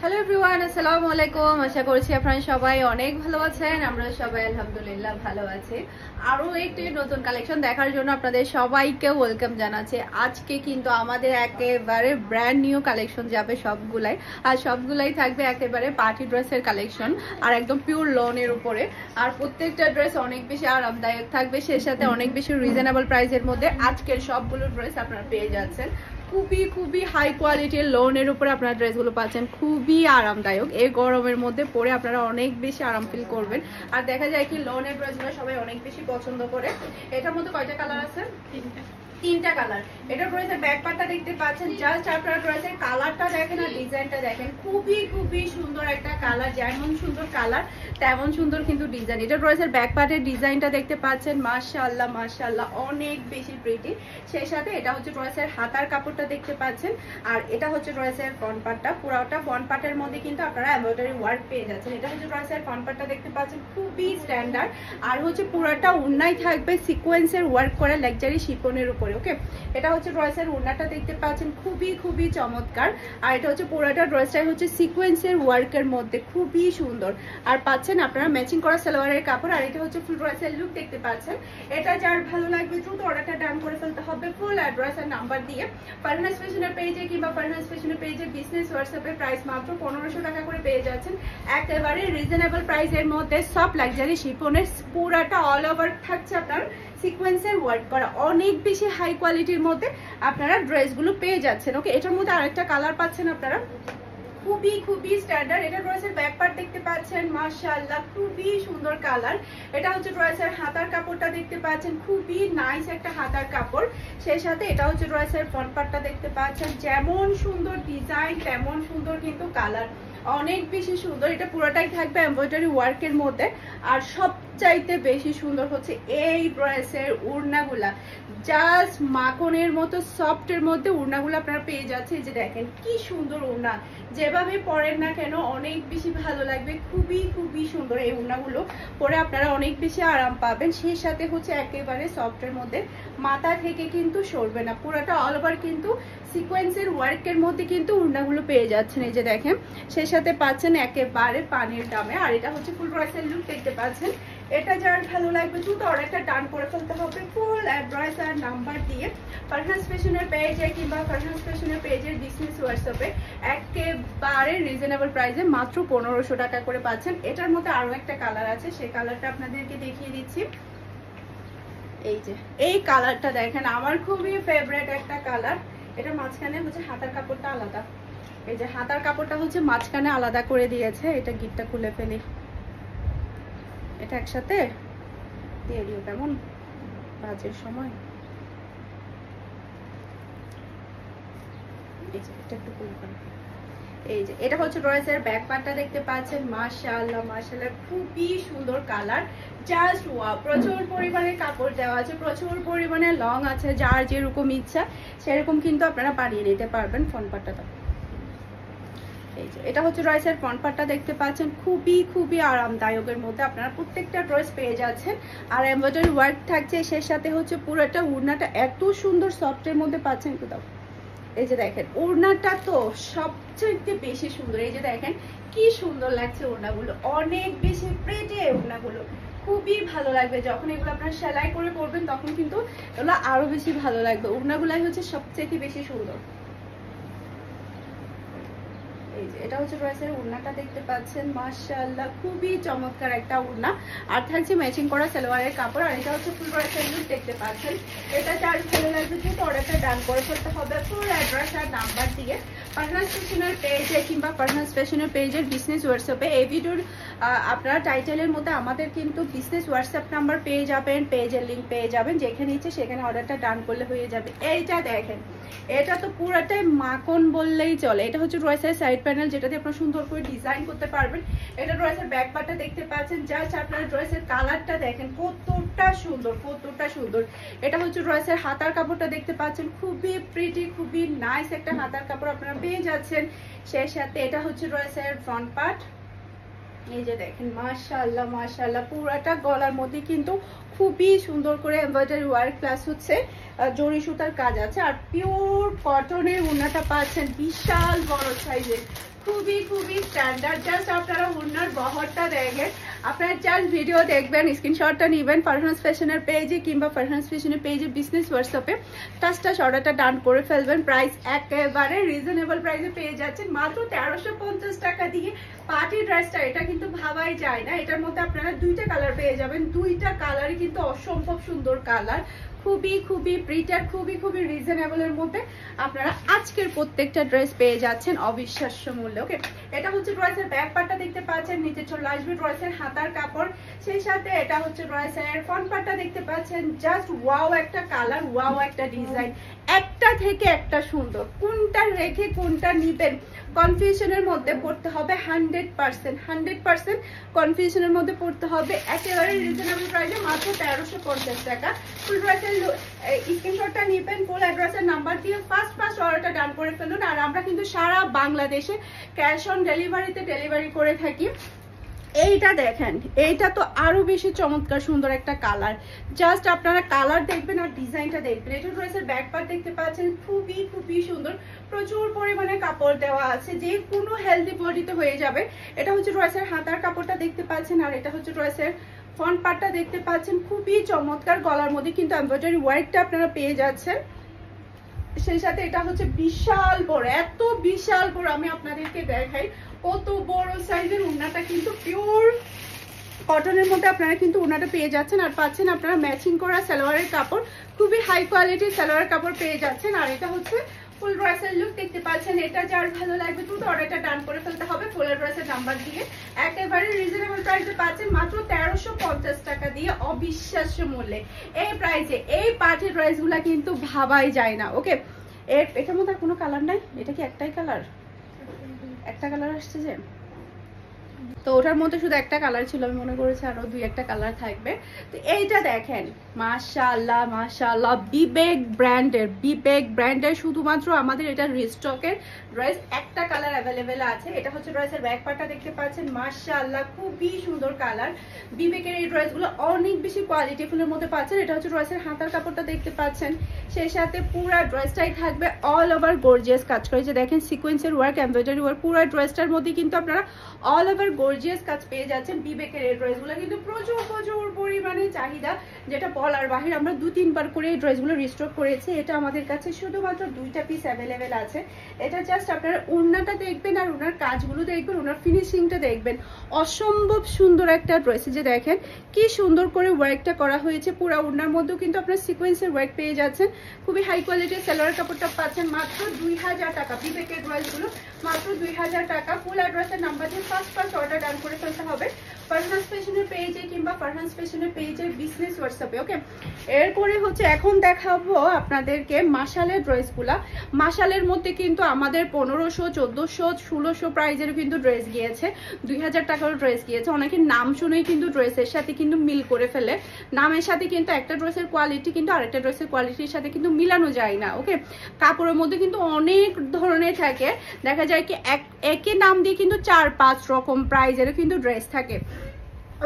Hello everyone, আসসালামু আলাইকুম। আশা করছি আপনারা সবাই অনেক ভালো আছেন। আমরা সবাই আলহামদুলিল্লাহ ভালো আছি। আরো একটি নতুন কালেকশন দেখার জন্য আপনাদের সবাইকে ওয়েলকাম জানাচ্ছি। আজকে কিন্তু আমাদের একেবারে ব্র্যান্ড নিউ কালেকশন যাবে সবগুলাই, আর সবগুলাই থাকবে একেবারে পার্টি ড্রেসের কালেকশন, আর একদম পিওর লনের উপরে। আর প্রত্যেকটা ড্রেস অনেক বেশি আরামদায়ক থাকবে, সে সাথে অনেক বেশি রিজনেবল প্রাইসের মধ্যে আজকের সবগুলো ড্রেস আপনারা পেয়ে যাচ্ছেন। খুবই হাই কোয়ালিটির লোনের উপরে আপনারা ড্রেসগুলো পাচ্ছেন, খুবই আরামদায়ক। এই গরমের মধ্যে পরে আপনারা অনেক বেশি আরাম ফিল করবেন। আর দেখা যায় কি লোনের ড্রেসগুলো সবাই অনেক বেশি পছন্দ করে। এটার মধ্যে কয়টা কালার আছে? তিনটা কালার। এটা ড্রেসের ব্যাক পার্টটা দেখতে পাচ্ছেন, জাস্ট আপনারা ড্রেসের কালারটা দেখেন আর ডিজাইনটা দেখেন, খুবই সুন্দর একটা কালার। যেমন সুন্দর কালার তেমন সুন্দর কিন্তু ডিজাইন। এটা ড্রেসের ব্যাক পার্টের ডিজাইনটা দেখতে পাচ্ছেন, মাশাআল্লাহ অনেক বেশি প্রিটি। সেই সাথে এটা হচ্ছে ড্রেসের হাতার কাপড়টা দেখতে পাচ্ছেন, আর এটা হচ্ছে ড্রেসের ফ্রন্ট পার্টটা। পুরোটা ফ্রন্ট পার্টের মধ্যে কিন্তু আপনারা এমব্রয়ডারি ওয়ার্ক পেয়ে যাচ্ছেন। এটা হচ্ছে ড্রেসের ফ্রন্ট পার্টটা দেখতে পাচ্ছেন, খুবই স্ট্যান্ডার্ড। আর হচ্ছে পুরোটা উন্নায় থাকবে সিকোয়েন্সের ওয়ার্ক করা লাক্সারি শিফনের উপরে। ওকে, এটা হচ্ছে ড্রেসের ওড়নাটা দেখতে পাচ্ছেন, খুবই চমৎকার। আর এটা হচ্ছে পুরোটা ড্রেসটাই হচ্ছে সিকোয়েন্সের ওয়ার্কের মধ্যে, খুবই সুন্দর। আর পাচ্ছেন আপনারা ম্যাচিং করা সালোয়ারের কাপড়। আর এটা হচ্ছে ফুল ড্রেসের লুক দেখতে পাচ্ছেন। এটা যার ভালো লাগবে দ্রুত অর্ডারটা ডান করে ফেলতে হবে ফুল অ্যাড্রেস আর নাম্বার দিয়ে। ফারহানাস ফ্যাশনের পেজে কিংবা ফারহানাস ফ্যাশনের পেজে বিজনেস হোয়াটসঅ্যাপে প্রাইস মাত্র 1500 টাকা করে পেয়ে যাচ্ছেন। একেবারে রিজনেবল প্রাইসের মধ্যে সব লাক্সারি শিফনের পুরাটা অল ওভার থাকছে আপনার সিকোয়েন্সের ওয়ার্ক করা, অনেক বেশি হাই কোয়ালিটির মধ্যে আপনারা ড্রেসগুলো পেয়ে যাচ্ছেন। ওকে, এটার মধ্যে আরেকটা কালার পাচ্ছেন আপনারা, খুবই স্ট্যান্ডার্ড। এটা ড্রেসের ব্যাক পার্ট দেখতে পাচ্ছেন, মাশাআল্লাহ খুবই সুন্দর কালার। এটা হচ্ছে ড্রেসের হাতার কাপড়টা দেখতে পাচ্ছেন, খুবই নাইস একটা হাতার কাপড়। সেই সাথে এটা হচ্ছে ড্রেসের ফ্রন্ট পার্টটা দেখতে পাচ্ছেন, যেমন সুন্দর ডিজাইন তেমন সুন্দর কিন্তু কালার, অনেক বেশি সুন্দর। এটা পুরোটাই থাকবে এমব্রয়ডারি ওয়ার্কের মধ্যে। আর সবচাইতে বেশি সুন্দর হচ্ছে এই ড্রেসের ওড়নাগুলা, জাস্ট মাখনের মতো সফটের মধ্যে ওড়নাগুলো আপনারা পেয়ে যাচ্ছে। এই যে দেখেন কি সুন্দর ওড়না, যেভাবে পরেন না কেন অনেক বেশি ভালো লাগবে। খুবই সুন্দর এই ওড়নাগুলো পরে আপনারা অনেক বেশি আরাম পাবেন। সেই সাথে হচ্ছে একেবারে সফটের মধ্যে, মাথা থেকে কিন্তু সরবে না, পুরোটা অল ওভার কিন্তু সিকোয়েন্সের ওয়ার্কের মধ্যে কিন্তু ওড়নাগুলো পেয়ে যাচ্ছেন। এই যে দেখেন, সেই সাথে পাচ্ছেন একেবারে পানির দামে। আর এটা হচ্ছে ফুল ড্রেসের লুক দেখতে পাচ্ছেন। এটা যার ভালো লাগবে দ্রুত অর্ডারটা ডান করে ফেলতে হবে ফুল অ্যাড্রেস আর নাম্বার দিয়ে। ফারহানাস ফ্যাশনের পেজে কিংবা ফারহানাস ফ্যাশনের পেজের বিজনেস হোয়াটসঅ্যাপে একেবারে রিজনেবল প্রাইসে মাত্র 1500 টাকা করে পাচ্ছেন। এটার মধ্যে আরো একটা কালার আছে, সেই কালারটা আপনাদেরকে দেখিয়ে দিচ্ছি। এই যে এই কালারটা দেখেন, আমার খুবই ফেভারিট একটা কালার। এটা মাঝখানে হচ্ছে হাতার কাপড়টা আলাদা, এই যে হাতার কাপড়টা হচ্ছে মাঝখানে আলাদা করে দিয়েছে। এটা গিটটা খুলে ফেলি, এটা একসাথে দিয়ে দিও, কেমন বাজের সময়। এই যে এটা একটু খুলে ফেলি। এই যে এটা হচ্ছে ড্রেসের ব্যাক পার্টটা দেখতে পাচ্ছেন, মাশাআল্লাহ খুবই সুন্দর কালার। জাস্ট ওয়াও, প্রচুর পরিমাণে কাপড় দেওয়া আছে, প্রচুর পরিমাণে লং আছে, যার যেরকম ইচ্ছা সেরকম কিন্তু আপনারা বানিয়ে নিতে পারবেন। ফ্রন্ট পার্টটা এই যে এটা হচ্ছে ড্রেসের ফ্রন্ট পার্টটা দেখতে পাচ্ছেন, খুবই আরামদায়কের মধ্যে আপনারা প্রত্যেকটা ড্রেস পেয়ে যাচ্ছেন। আর এমব্রয়ডারি ওয়ার্ক থাকছে, সেই সাথে হচ্ছে পুরোটা ওড়নাটা এত সুন্দর সফটের মধ্যে পাচ্ছেন। কোথাও এই যে দেখেন ওড়নাটা তো সবচেয়ে বেশি সুন্দর। এই যে দেখেন কি সুন্দর লাগছে ওড়নাগুলো, অনেক বেশি প্রিটি ওড়নাগুলো, খুবই ভালো লাগবে। যখন এগুলো আপনারা সেলাই করে পরবেন তখন কিন্তু এগুলো আরো বেশি ভালো লাগবে। ওড়নাগুলাই হচ্ছে সবচেয়ে বেশি সুন্দর। এই যে এটা হচ্ছে ড্রেসের ওড়নাটা দেখতে পাচ্ছেন, মাশাআল্লাহ খুবই চমৎকার একটা ওড়না। আর থাকছে ম্যাচিং করা সালোয়ারের কাপড়। আর এটা হচ্ছে ফুল ড্রেসের লুক দেখতে পাচ্ছেন। এটা যার ভালো লাগবে কিন্তু অর্ডারটা ডান করে ফেলতে হবে ফুল অ্যাড্রেস আর নাম্বার দিয়ে। ফারহানাস ফ্যাশনের পেজে কিংবা ফারহানাস ফ্যাশনের পেজের বিজনেস হোয়াটসঅ্যাপে এই ভিডিওর আপনারা টাইটেলের মধ্যে আমাদের কিন্তু বিজনেস হোয়াটসঅ্যাপ নাম্বার পেয়ে যাবেন, পেজের লিঙ্ক পেয়ে যাবেন। যেখানে ইচ্ছে সেখানে অর্ডারটা ডান করলে হয়ে যাবে। এইটা দেখেন, এটা তো পুরাটাই মাখন বললেই চলে। এটা হচ্ছে ড্রেসের সাইড প্যানেল, যেটাতে আপনারা সুন্দর করে ডিজাইন করতে পারবেন। এটা ড্রেসের ব্যাক পার্টটা দেখতে পাচ্ছেন, জাস্ট আপনারা ড্রেসের কালারটা দেখেন কতটা সুন্দর। এটা হচ্ছে ড্রেসের হাতার কাপড়টা দেখতে পাচ্ছেন, খুবই প্রিটি, খুবই নাইস একটা হাতার কাপড় আপনারা পেয়ে যাচ্ছেন। সেই সাথে এটা হচ্ছে ড্রেসের ফ্রন্ট পার্ট। এই যে দেখেন মাশাআল্লাহ পুরাটা গলার মধ্যে কিন্তু খুবই সুন্দর করে এমব্রয়ডারি ওয়ার্ক প্লাস হচ্ছে জরি সুতার কাজ আছে। আর পিওর কটনের ওড়নাটা পাচ্ছেন বিশাল বড় সাইজের, খুবই খুবই স্ট্যান্ডার্ড। জাস্ট আপনারা ওড়নার বহরটা দেখেন, আপনারা জাস্ট ভিডিও দেখবেন, স্ক্রিনশটটা নেবেন ফারহানাস ফ্যাশনের পেজে কিংবা ফারহানাস ফ্যাশনের পেজে বিজনেস হোয়াটসঅ্যাপে টাচ অর্ডারটা ডান করে ফেলবেন। প্রাইস একেবারে রিজনেবল প্রাইসে পেয়ে যাচ্ছেন মাত্র 1350 টাকা দিয়ে। পার্টি ড্রেসটা এটা কিন্তু ভাবাই যায় না, এটার মধ্যে আপনারা দুইটা কালার পেয়ে যাবেন, দুইটা কালারই কিন্তু অসম্ভব সুন্দর কালার, খুবই খুবই প্রিটার, খুবই খুবই রিজনেবলের মধ্যে আপনারা আজকের প্রত্যেকটা ড্রেস পেয়ে যাচ্ছেন অবিশ্বাস্য মূল্যে। ওকে, এটা হচ্ছে ড্রেসের ব্যাক পার্টটা দেখতে পাচ্ছেন, নিচে চলে আসবে ড্রেসের হাতার কাপড়, সেই সাথে এটা হচ্ছে ড্রেসের ফ্রন্ট পার্টটা দেখতে পাচ্ছেন। জাস্ট ওয়াও একটা কালার, ওয়াও একটা ডিজাইন, একটা থেকে একটা সুন্দর, কোনটা রেখে কোনটা নিবেন কনফিউশনের মধ্যে পড়তে হবে 100% কনফিউশনের মধ্যে পড়তে হবে। একেবারে রিজনেবল প্রাইসে মাত্র 1350 টাকা। ফুল ড্রেসের স্ক্রিনশটটা নেবেন, ফুল অ্যাড্রেসের নাম্বার দিয়ে ফার্স্ট অর্ডারটা ডান করে ফেলুন। আর আমরা কিন্তু সারা বাংলাদেশে ক্যাশ অন ডেলিভারিতে ডেলিভারি করে থাকি। এইটা দেখেন, এইটা তো আরো বেশি চমৎকার সুন্দর একটা কালার, জাস্ট আপনারা কালার দেখবেন আর ডিজাইনটা দেখবেন। এটা ড্রেসের ব্যাক পার্ট দেখতে পাচ্ছেন, খুবই খুবই সুন্দর, প্রচুর পরিমাণে কাপড় দেওয়া আছে, যে কোনো হেলদি বডিতে হয়ে যাবে। এটা হচ্ছে ড্রেসের হাতার কাপড়টা দেখতে পাচ্ছেন, আর এটা হচ্ছে ড্রেসের ফ্রন্ট পার্টটা দেখতে পাচ্ছেন, খুবই চমৎকার। গলার মধ্যে কিন্তু এমব্রয়ডারি ওয়ার্কটা আপনারা পেয়ে যাচ্ছেন, সেই সাথে এটা হচ্ছে বিশাল বড়, এত বিশাল বড় আমি আপনাদেরকে দেখাই কত বড় সাইজের ওড়নাটা, কিন্তু পিওর কটনের মধ্যে আপনারা কিন্তু ওড়নাটা পেয়ে যাচ্ছেন। আর পাচ্ছেন আপনারা ম্যাচিং করা সালোয়ারের কাপড়, খুবই হাই কোয়ালিটির সালোয়ারের কাপড় পেয়ে যাচ্ছেন। আর এটা হচ্ছে ফুল ড্রেসের লুক দেখতে পাচ্ছেন। এটা যার ভালো লাগবে দ্রুত অর্ডারটা ডান করে ফেলতে হবে ফুল ড্রেসের নাম্বার দিয়ে। একেবারে রিজনেবল প্রাইসে পাচ্ছেন মাত্র 1350 টাকা দিয়ে অবিশ্বাস্য মূল্যে। এই প্রাইসে এই পার্টি ড্রেসগুলো কিন্তু ভাবাই যায় না। ওকে, এটার মধ্যে কোনো কালার নাই, এটা কি একটাই কালার? একটা কালার আসছে যে, তো ওটার মধ্যে শুধু একটা কালার ছিল, আমি মনে করেছি আরো দুই একটা কালার থাকবে। তো এইটা দেখেন, মাশাআল্লাহ মাশাআল্লাহ, বিবেক ব্র্যান্ডের শুধুমাত্র আমাদের এটা রিস্টকের ড্রেস, একটা কালার অ্যাভেলেবেল আছে। এটা হচ্ছে ড্রেসের ব্যাক পার্টটা দেখতে পাচ্ছেন, মাশাআল্লাহ খুবই সুন্দর কালার। বিবেকের এই ড্রেসগুলো অনেক বেশি কোয়ালিটিফুলের মধ্যে পাচ্ছেন। এটা হচ্ছে ড্রেসের হাতার কাপড়টা দেখতে পাচ্ছেন, সেই সাথে পুরো ড্রেসটাই থাকবে অল ওভার গর্জিয়াস কাজ করে, যে দেখেন সিকোয়েন্সের ওয়ার্ক, এমব্রয়ডারি ওয়ার্ক, পুরো ড্রেসটার মধ্যে কিন্তু আপনারা অল ওভার গর্জিয়াস কাজ পেয়ে যাচ্ছেন। বিবেকের এই ড্রেসগুলো কিন্তু প্রচুর পরিমাণে চাহিদা, যেটা বলার বাহিরে। আমরা 2-3 বার করে এই ড্রেসগুলো রিস্টক করেছি। এটা আমাদের কাছে শুধুমাত্র 2টা পিস অ্যাভেলেবেল আছে। এটা জাস্ট আপনারা ওড়নাটা দেখবেন আর ওনার কাজগুলো দেখবেন, ওনার ফিনিশিংটা দেখবেন, অসম্ভব সুন্দর একটা ড্রেস। যে দেখেন কি সুন্দর করে ওয়ার্কটা করা হয়েছে, পুরো ওড়নার মধ্যেও কিন্তু আপনারা সিকোয়েন্সের ওয়ার্ক পেয়ে যাচ্ছেন। খুবই হাই কোয়ালিটির সালোয়ার কাপড়টা পাচ্ছেন মাত্র 2000 টাকা। বিবেকের ড্রেসগুলো মাত্র 2000 টাকা। ফুল অ্যাড্রেসের নাম্বার দিয়ে ফার্স্ট অর্ডার ডান করে ফেলতে হবে ফারহানাস ফ্যাশনের পেজে কিংবা ফারহানাস ফ্যাশনের পেজে বিজনেস হোয়াটসঅ্যাপে। ওকে, এরপরে হচ্ছে এখন দেখাবো আপনাদেরকে মাশালের ড্রেসগুলা। মাশালের মধ্যে কিন্তু আমাদের 1500, 1400, 1600 প্রাইজের কিন্তু ড্রেস গিয়েছে, 2000 টাকারও ড্রেস গিয়েছে। অনেকে নাম শুনেই কিন্তু ড্রেসের সাথে কিন্তু মিল করে ফেলে, নামের সাথে কিন্তু একটা ড্রেসের কোয়ালিটি কিন্তু আরেকটা ড্রেসের কোয়ালিটির সাথে কিন্তু মিলানো যায় না। ওকে, কাপড়ের মধ্যে কিন্তু অনেক ধরনের থাকে, দেখা যায় কি একই নাম দিয়ে কিন্তু 4-5 রকম প্রাইজেরও কিন্তু ড্রেস থাকে।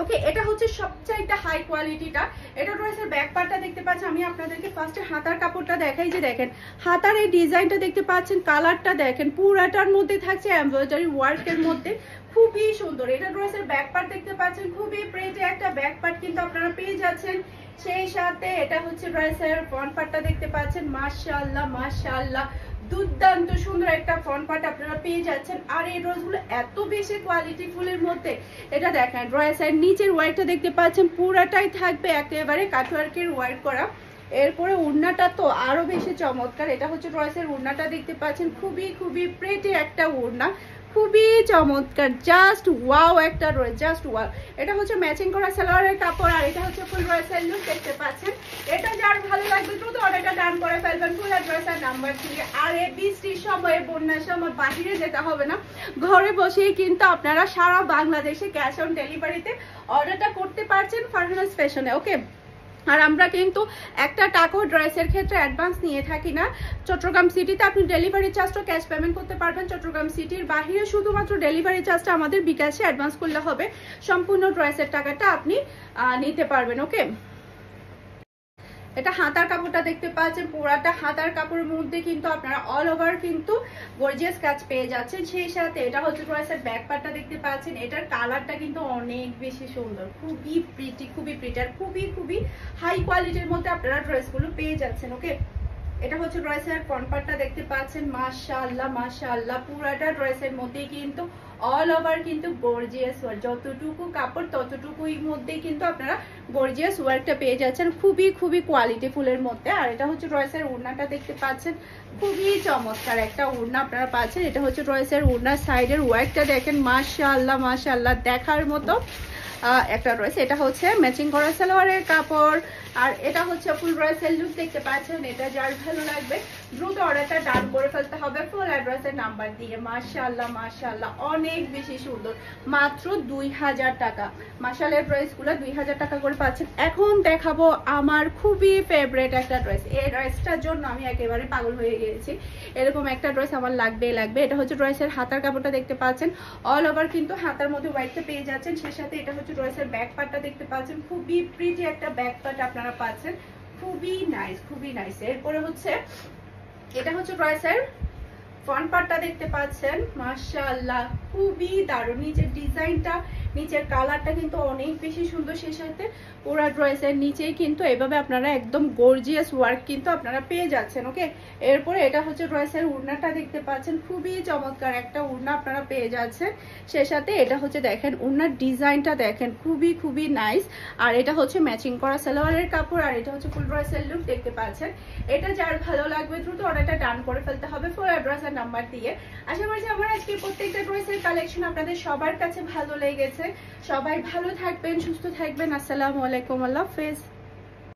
ওকে, এটা হচ্ছে সবচাইতে হাই কোয়ালিটিটা। এটা ড্রেসের ব্যাক পার্টটা দেখতে পাচ্ছেন। আমি আপনাদেরকে ফার্স্টে হাতার কাপড়টা দেখাই, যে দেখেন হাতার এই ডিজাইনটা দেখতে পাচ্ছেন, কালারটা দেখেন, পুরাটার মধ্যে থাকছে এমব্রয়ডারি ওয়ার্কের মধ্যে, খুবই সুন্দর। এটা ড্রেসের ব্যাক পার্ট দেখতে পাচ্ছেন, খুবই প্রিটি একটা ব্যাক পার্ট কিন্তু আপনারা পেয়ে যাচ্ছেন। সেই সাথে এটা হচ্ছে ড্রেসের ফ্রন্ট পার্টটা দেখতে পাচ্ছেন, মাশাআল্লাহ মাশাআল্লাহ দুর্দান্ত সুন্দর একটা ফ্রন্ট পার্ট আপনারা পেয়ে যাচ্ছেন। আর এই ড্রেসগুলো এত বেশি কোয়ালিটি ফুলের মধ্যে, এটা দেখেন ড্রেসের নিচের ওয়ার্কটা দেখতে পাচ্ছেন, পুরাটাই থাকবে একেবারে কাটওয়ার্কের ওয়ার্ক করা। এরপরে ওড়নাটা তো আরো বেশি চমৎকার। এটা হচ্ছে ড্রেসের ওড়নাটা দেখতে পাচ্ছেন, খুবই প্রিটি একটা ওড়না, খুবই চমৎকার, জাস্ট ওয়াও একটা ড্রেস, জাস্ট ওয়াও। এটা হচ্ছে ম্যাচিং করা সালোয়ারের কাপড়, আর এটা হচ্ছে ফুল ড্রেসের লুক দেখতে পাচ্ছেন। এটা যার ভালো লাগবে দ্রুত অর্ডারটা ডান করে ফেলবেন ফুল ড্রেসের নাম্বার দিয়ে। আর এই বৃষ্টির সময়, বন্যার সময় বাহিরে যেতে হবে না, ঘরে বসেই কিন্তু আপনারা সারা বাংলাদেশে ক্যাশ অন ডেলিভারিতে অর্ডারটা করতে পারছেন ফারহানাস ফ্যাশনে। ওকে, আর আমরা কিন্তু একটা টাকাও ড্রেসের ক্ষেত্রে অ্যাডভান্স নিয়ে থাকি না। চট্টগ্রাম সিটিতে আপনি ডেলিভারি চার্জটা ক্যাশ পেমেন্ট করতে পারবেন, চট্টগ্রাম সিটির বাইরে শুধুমাত্র ডেলিভারি চার্জটা আমাদের বিকাশে অ্যাডভান্স করলে হবে, সম্পূর্ণ ড্রেসের টাকাটা আপনি নিতে পারবেন। ওকে, এটা হাতার কাপড়টা দেখতে পাচ্ছেন, পুরাটা হাতার কাপড়ের মধ্যে কিন্তু আপনারা অল ওভার কিন্তু গর্জিয়াস কাজ পেয়ে যাচ্ছেন। সেই সাথে এটা হচ্ছে ড্রেসের ব্যাক পার্টটা দেখতে পাচ্ছেন, এটার কালারটা কিন্তু অনেক বেশি সুন্দর, খুবই প্রিটি, খুবই প্রিটি আর খুবই হাই কোয়ালিটির মধ্যে আপনারা ড্রেসগুলো পেয়ে যাচ্ছেন। ওকে, এটা হচ্ছে ড্রেসের ফ্রন্ট পার্টটা দেখতে পাচ্ছেন, মাশাআল্লাহ মাশাআল্লাহ পুরাটা ড্রেসের মধ্যে কিন্তু অল ওভার কিন্তু গর্জিয়াস ওয়ার্ক, যতটুকু কাপড় ততটুকুই মধ্যে কিন্তু আপনারা গর্জিয়াস ওয়ার্কটা পেয়ে যাচ্ছেন, খুবই কোয়ালিটি ফুলের মধ্যে। আর এটা হচ্ছে ড্রেসের ওড়নাটা দেখতে পাচ্ছেন, খুবই চমৎকার একটা ওড়না আপনারা পাচ্ছেন। এটা হচ্ছে ড্রেসের ওড়নার সাইডের ওয়ার্কটা দেখেন, মাশাআল্লাহ মাশাআল্লাহ দেখার মতো একটা ড্রেস। এটা হচ্ছে ম্যাচিং করা সালোয়ারের কাপড়, আর এটা হচ্ছে ফুল ড্রেসের লুক দেখতে পাচ্ছেন। এটা যার ভালো লাগবে দ্রুত অর্ডারটা ডান করে ফেলতে হবে ফুল অ্যাড্রেসের নাম্বার দিয়ে। মাশাআল্লাহ মাশাআল্লাহ অনেক বেশি সুন্দর, মাত্র 2000 টাকা। মাশাআল্লাহ ড্রেসগুলো 2000 টাকা করে পাচ্ছেন। এখন দেখাবো আমার খুবই ফেভারিট একটা ড্রেস, এই ড্রেসটার জন্য আমি একেবারে পাগল হয়ে গিয়েছি। এরকম একটা ড্রেস আমার লাগবে। এটা হচ্ছে ড্রেসের হাতার কাপড়টা দেখতে পাচ্ছেন, অল ওভার কিন্তু হাতার মধ্যে হোয়াইটটা পেয়ে যাচ্ছেন। সেই সাথে এটা হচ্ছে ড্রেসের ব্যাক পার্টটা দেখতে পাচ্ছেন, খুবই প্রিটি একটা ব্যাক পার্ট আপনারা পাচ্ছেন, খুবই নাইস। এরপরে হচ্ছে এটা হচ্ছে ড্রেসের ফ্রন্ট পার্টটা দেখতে পাচ্ছেন, মাশাআল্লাহ খুবই দারুণ। নিচের ডিজাইনটা, নিচের কালারটা কিন্তু অনেক বেশি সুন্দর। সেই সাথে পুরো ড্রেসের নিচেই কিন্তু এভাবে আপনারা একদম গর্জিয়াস ওয়ার্ক কিন্তু আপনারা পেয়ে যাচ্ছেন। ওকে, এরপরে এটা হচ্ছে ড্রেসের ওড়নাটা দেখতে পাচ্ছেন, খুবই চমৎকার একটা ওড়না আপনারা পেয়ে যাচ্ছেন। সেই সাথে এটা হচ্ছে দেখেন ওড়নার ডিজাইনটা দেখেন, খুবই নাইস। আর এটা হচ্ছে ম্যাচিং করা সালোয়ারের কাপড়, আর এটা হচ্ছে ফুল ড্রেসের লুক দেখতে পাচ্ছেন। এটা যার ভালো লাগবে দ্রুত অর্ডারটা ডান করে ফেলতে হবে ফুল অ্যাড্রেসের নাম্বার দিয়ে। আশা করছি আমার আজকে প্রত্যেকটা ড্রেসের কালেকশন আপনাদের সবার কাছে ভালো লেগেছে। সবাই ভালো থাকবেন, সুস্থ থাকবেন। আসসালামু আলাইকুম, আল্লাহ হাফেজ।